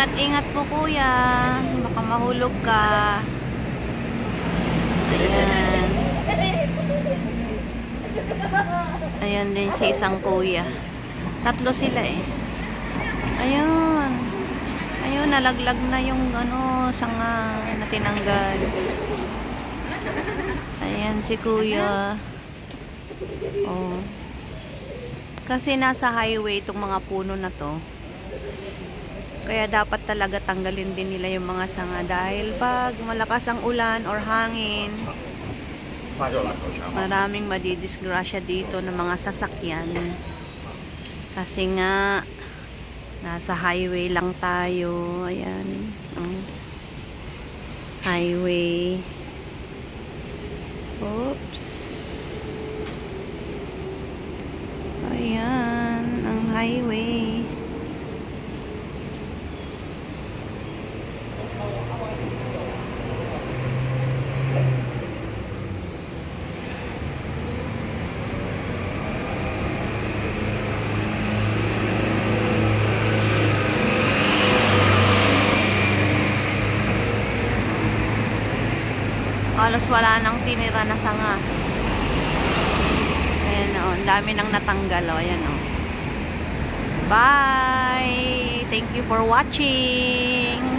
Ingat-ingat po kuya. Baka mahulog ka. Ayan. Ayan din si isang kuya. Tatlo sila eh. Ayun. Ayun, nalaglag na yung sanga na tinanggal. Ayan si kuya. Oh. Kasi nasa highway itong mga puno na to. Kaya dapat talaga tanggalin din nila yung mga sanga dahil pag malakas ang ulan or hangin, maraming madidisgrasya dito ng mga sasakyan. Kasi nga nasa highway lang tayo. Ayan. Highway. Oops. Ayan ang highway. Halos wala nang tinira na sanga. Ayan o, ang dami nang natanggal o. Ayan o. Bye! Thank you for watching!